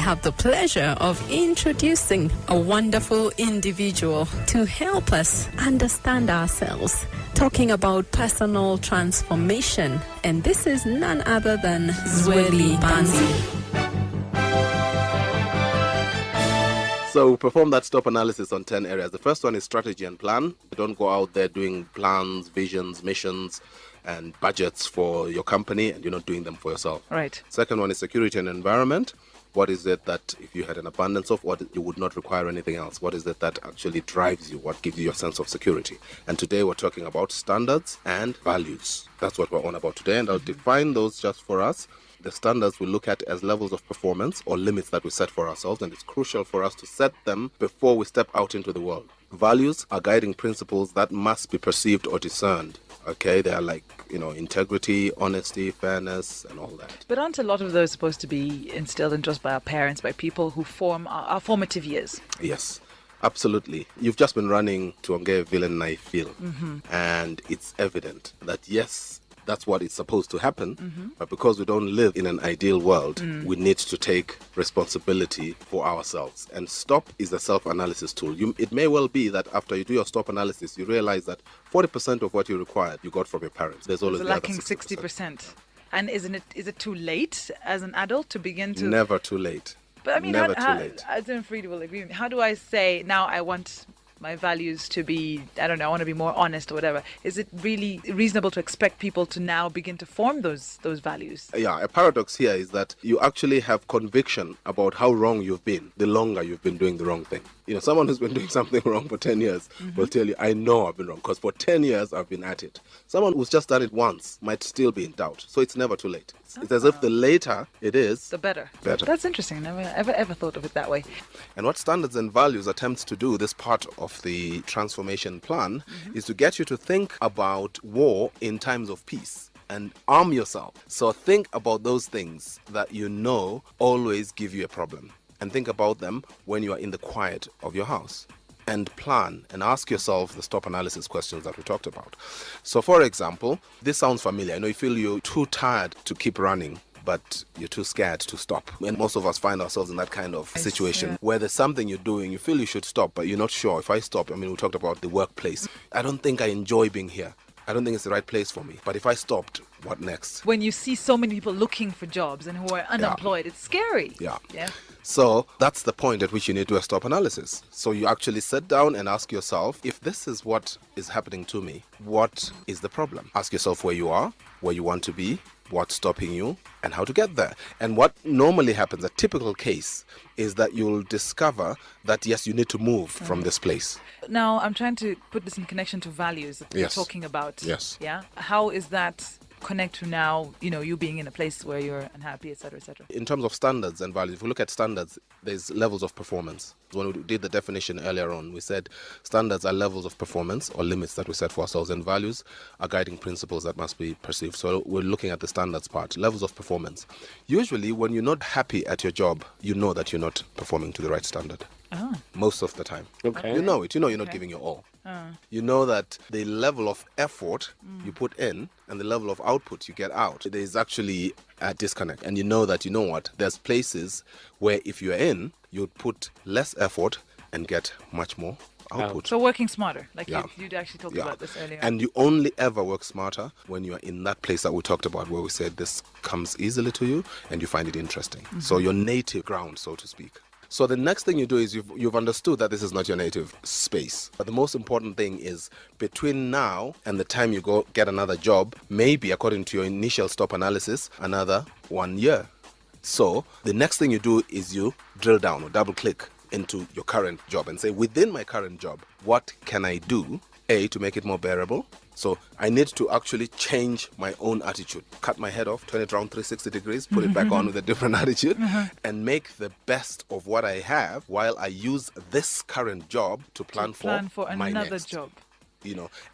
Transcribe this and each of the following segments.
have the pleasure of introducing a wonderful individual to help us understand ourselves, talking about personal transformation. And this is none other than Zwelibanzi. So we perform that stop analysis on 10 areas. The first one is strategy and plan. You don't go out there doing plans, visions, missions, and budgets for your company, and you're not doing them for yourself. Right. Second one is security and environment. What is it that if you had an abundance of, what you would not require anything else? What is it that actually drives you? What gives you your sense of security? And today we're talking about standards and values. That's what we're on about today, and I'll define those just for us. The standards we look at as levels of performance or limits that we set for ourselves, and it's crucial for us to set them before we step out into the world. Values are guiding principles that must be perceived or discerned. Okay, they are like, integrity, honesty, fairness, and all that. But aren't a lot of those supposed to be instilled in us by our parents, by people who form our formative years? Yes. Absolutely. You've just been running to Onge Villain I feel, and it's evident that yes, that's what is supposed to happen, but because we don't live in an ideal world, we need to take responsibility for ourselves. And STOP is a self-analysis tool. It may well be that after you do your STOP analysis, you realize that 40% of what you required, you got from your parents. There's always the lacking other 60%. And is it too late as an adult to begin to... Never too late. But I mean, Never too late. I don't know if Frida will agree with me. How do I say, now I want my values to be, I don't know, I want to be more honest or whatever. Is it really reasonable to expect people to now begin to form those values? Yeah, a paradox here is that you actually have conviction about how wrong you've been the longer you've been doing the wrong thing. Someone who's been doing something wrong for 10 years will tell you, I know I've been wrong because for 10 years I've been at it. Someone who's just done it once might still be in doubt. So it's never too late. It's as if the later it is, the better. Better. That's interesting. I never ever thought of it that way. And what standards and values attempts to do, this part of the transformation plan, is to get you to think about war in times of peace and arm yourself. So think about those things that always give you a problem, and think about them when you are in the quiet of your house. And plan and ask yourself the stop analysis questions that we talked about. So for example, this sounds familiar. You feel you're too tired to keep running, but you're too scared to stop. And most of us find ourselves in that kind of situation where there's something you're doing, you feel you should stop, but you're not sure. If I stop, we talked about the workplace. I don't think I enjoy being here. I don't think it's the right place for me. But if I stopped, what next? When you see so many people looking for jobs and who are unemployed, it's scary. Yeah. So that's the point at which you need to do a stop analysis. So you actually sit down and ask yourself, if this is what is happening to me, what is the problem? Ask yourself where you are, where you want to be, what's stopping you, and how to get there. And what normally happens, a typical case, is that you'll discover that, yes, you need to move from this place. Now, I'm trying to put this in connection to values that we're talking about. Yes. Yeah. How is that connect to now, you being in a place where you're unhappy, etc., etc.? In terms of standards and values, if we look at standards, there's levels of performance. When we did the definition earlier on, we said standards are levels of performance or limits that we set for ourselves, and values are guiding principles that must be perceived. So we're looking at the standards part, levels of performance. Usually, when you're not happy at your job, you know that you're not performing to the right standard. Oh. Most of the time. Okay. You know it. You're not giving your all. You know that the level of effort you put in and the level of output you get out, there's actually a disconnect. And you know that, there's places where if you're in, you'd put less effort and get much more output. So working smarter, like you'd actually talked about this earlier. And you only ever work smarter when you're in that place that we talked about, where we said this comes easily to you and you find it interesting. So your native ground, so to speak. So the next thing you do is you've understood that this is not your native space. But the most important thing is between now and the time you go get another job, maybe according to your initial stop analysis, another 1 year. So the next thing you do is you drill down or double click into your current job and say, within my current job, what can I do, to make it more bearable? So I need to actually change my own attitude, cut my head off, turn it around 360 degrees, put it back on with a different attitude, and make the best of what I have while I use this current job to plan for my another next job.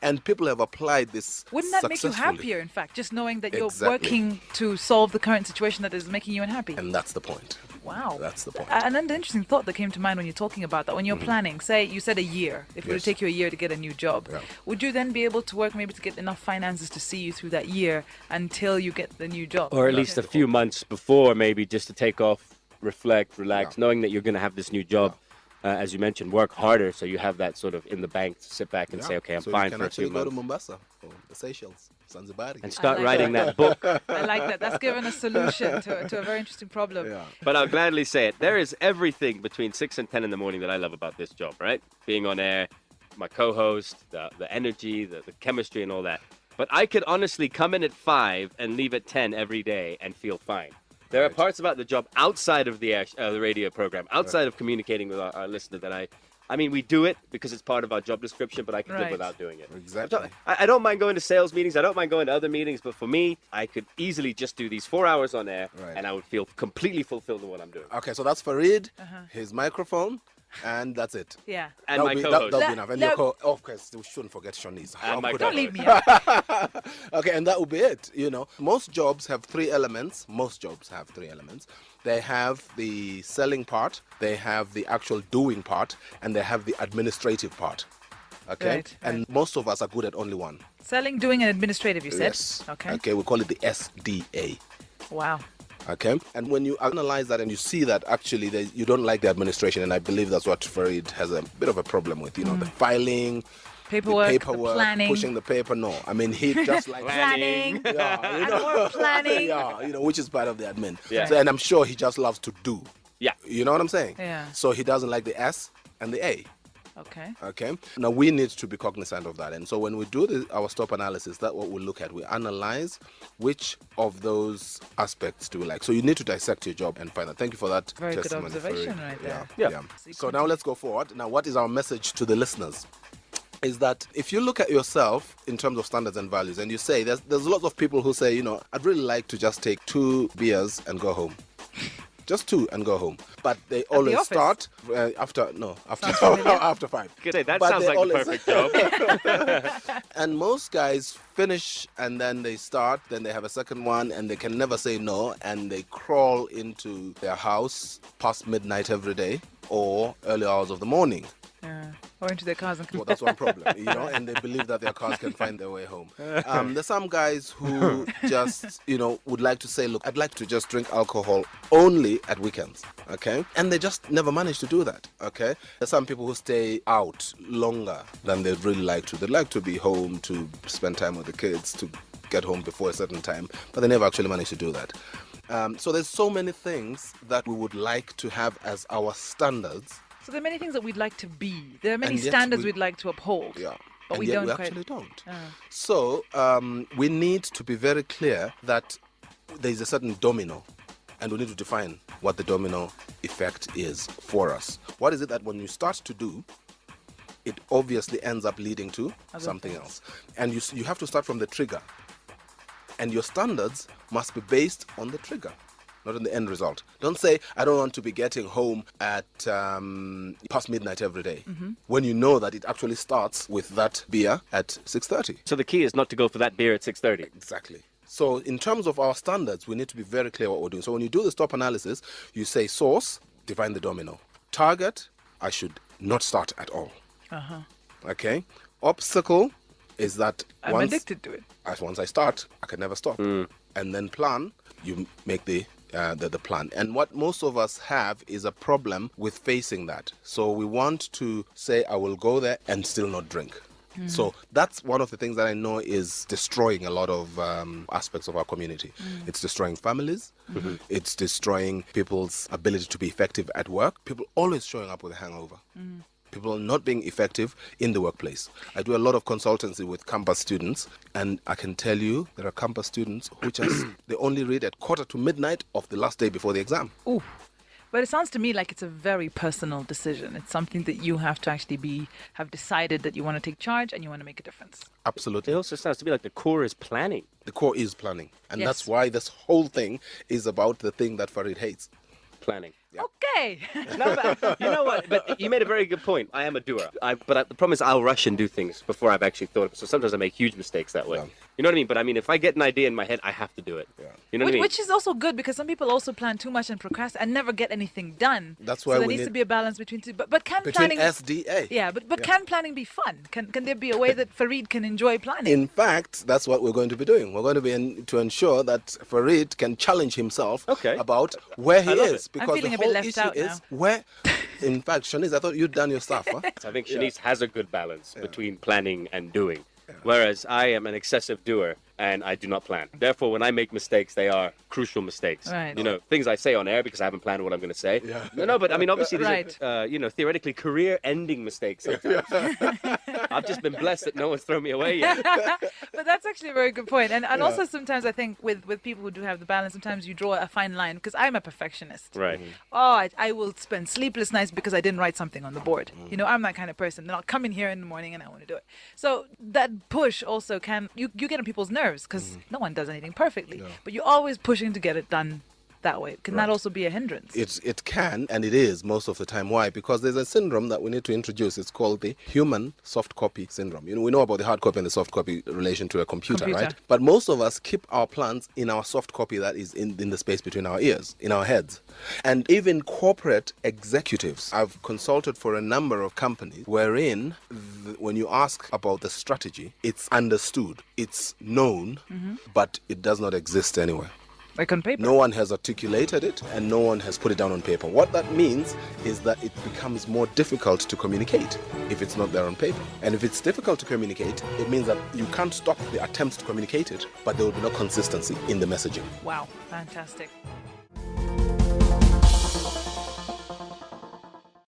And people have applied this. Wouldn't that make you happier, in fact, just knowing that you're working to solve the current situation that is making you unhappy? And that's the point. Wow. That's the point. And an interesting thought that came to mind when you're talking about that, when you're planning, say you said a year, if it would take you a year to get a new job, would you then be able to work maybe to get enough finances to see you through that year until you get the new job? Or at least a few months before, maybe, just to take off reflect, relax, knowing that you're going to have this new job. As you mentioned, work harder so you have that sort of in the bank to sit back and say, okay, I'm fine for a few months. So you can actually go to Mombasa or the Seychelles, Zanzibar. And start writing that book. I like that. That's given a solution to a very interesting problem. Yeah. But I'll gladly say it. There is everything between 6 and 10 in the morning that I love about this job, right? Being on air, my co-host, the energy, the chemistry and all that. But I could honestly come in at 5 and leave at 10 every day and feel fine. There are parts about the job outside of the radio program, outside of communicating with our listener that I mean, we do it because it's part of our job description, but I could live without doing it. Exactly. I don't mind going to sales meetings. I don't mind going to other meetings. But for me, I could easily just do these 4 hours on air, and I would feel completely fulfilled in what I'm doing. Okay, so that's Farid, his microphone, and that's it. Yeah. And my co-host. That'll be enough. And of course, we shouldn't forget Shanice. Don't leave me out. Okay, and that will be it. Most jobs have 3 elements. They have the selling part, they have the actual doing part, and they have the administrative part. Okay? Right. And most of us are good at only one. Selling, doing, and administrative, you said? Yes. Okay. Okay, we call it the SDA. Wow. Okay, and when you analyze that and you see that actually you don't like the administration, and I believe that's what Farid has a bit of a problem with, the filing, Paperwork, the planning. pushing the paper. No, I mean, he just likes planning. Yeah, More planning. Yeah, which is part of the admin. Yeah. So, and I'm sure he just loves to do. Yeah. You know what I'm saying? Yeah. So he doesn't like the S and the A. Okay. Okay. Now we need to be cognizant of that, and so when we do our stop analysis, that's what we look at. We analyze which of those aspects do we like. So you need to dissect your job and find out. Thank you for that. Very good testimony, observation Farid. right there. Yeah. So now let's go forward. Now, what is our message to the listeners? Is that if you look at yourself in terms of standards and values, and you say there's lots of people who say, I'd really like to just take 2 beers and go home. Just 2 and go home. But they always start after 5. Good day. That But sounds they like the perfect job. And most guys finish and then they start, then they have a second one and they can never say no, and they crawl into their house past midnight every day or early hours of the morning. Or into their cars and Well, that's one problem, and they believe that their cars can find their way home. There's some guys who just, would like to say, look, I'd like to just drink alcohol only at weekends, okay? And they just never manage to do that, okay? There's some people who stay out longer than they'd really like to. They'd like to be home to spend time with the kids, to get home before a certain time, but they never actually manage to do that. So there's so many things that we would like to have as our standards. So there are many things that we'd like to be. There are many standards we'd like to uphold. Yeah. But we actually don't. So we need to be very clear that there is a certain domino, and we need to define what the domino effect is for us. What is it that when you start to do, it obviously ends up leading to something else. And you have to start from the trigger. And your standards must be based on the trigger, not on the end result. Don't say, I don't want to be getting home at past midnight every day, when you know that it actually starts with that beer at 6:30. So the key is not to go for that beer at 6:30. Exactly. So in terms of our standards, we need to be very clear what we're doing. So when you do the stop analysis, you say source, define the domino. Target, I should not start at all. Okay. Obstacle is that I'm addicted to it. Once I start, I can never stop. And then plan, you make the plan. And what most of us have is a problem with facing that. So we want to say, I will go there and still not drink. So that's one of the things that I know is destroying a lot of aspects of our community. It's destroying families. It's destroying people's ability to be effective at work. People always showing up with a hangover. People not being effective in the workplace. I do a lot of consultancy with campus students, and I can tell you there are campus students who just, they only read at 1:45 of the last day before the exam. Ooh. But it sounds to me like it's a very personal decision. It's something that you have to actually have decided that you want to take charge and you want to make a difference. Absolutely. It also sounds to me like the core is planning. The core is planning. And Yes. that's why this whole thing is about the thing that Farid hates. Planning. Okay. No, but you know what? But you made a very good point. I am a doer. But the problem is I'll rush and do things before I've actually thought of it. So sometimes I make huge mistakes that way. You know what I mean? But I mean, if I get an idea in my head, I have to do it. Yeah. You know what I mean? Which is also good because some people also plan too much and procrastinate and never get anything done. That's why so there we needs need- to be a balance between two. But can Between planning SDA. Yeah, but can planning be fun? Can there be a way that Farid can enjoy planning? In fact, that's what we're going to be doing. We're going to be to ensure that Farid can challenge himself about where he love is. it. Because I'm feeling the a bit whole left issue out is now. where... In fact, Shanice, I thought you'd done your stuff, huh? I think Shanice has a good balance between planning and doing. Whereas I am an excessive doer and I do not plan. Therefore, when I make mistakes, they are crucial mistakes. Right. You know, things I say on air because I haven't planned what I'm going to say. Yeah. No, but I mean, obviously, these Right. are, theoretically career-ending mistakes sometimes. I've just been blessed that no one's thrown me away yet. But that's actually a very good point. And also sometimes I think with people who do have the balance, sometimes you draw a fine line because I'm a perfectionist. Right. Oh, I will spend sleepless nights because I didn't write something on the board. You know, I'm that kind of person. Then I'll come in here in the morning and I want to do it. So that push also you get on people's nerves because no one does anything perfectly. No. But you're always pushing to get it done that way. Can that Right. also be a hindrance? It can, and it is most of the time. Why? Because there's a syndrome that we need to introduce. It's called the human soft copy syndrome. You know, we know about the hard copy and the soft copy relation to a computer, right? But most of us keep our plans in our soft copy that is in the space between our ears, in our heads. And even corporate executives, I've consulted for a number of companies wherein when you ask about the strategy, it's understood, it's known, but it does not exist anywhere. Like on paper? No one has articulated it and no one has put it down on paper. What that means is that it becomes more difficult to communicate if it's not there on paper. And if it's difficult to communicate, it means that you can't stop the attempts to communicate it, but there will be no consistency in the messaging. Wow, fantastic.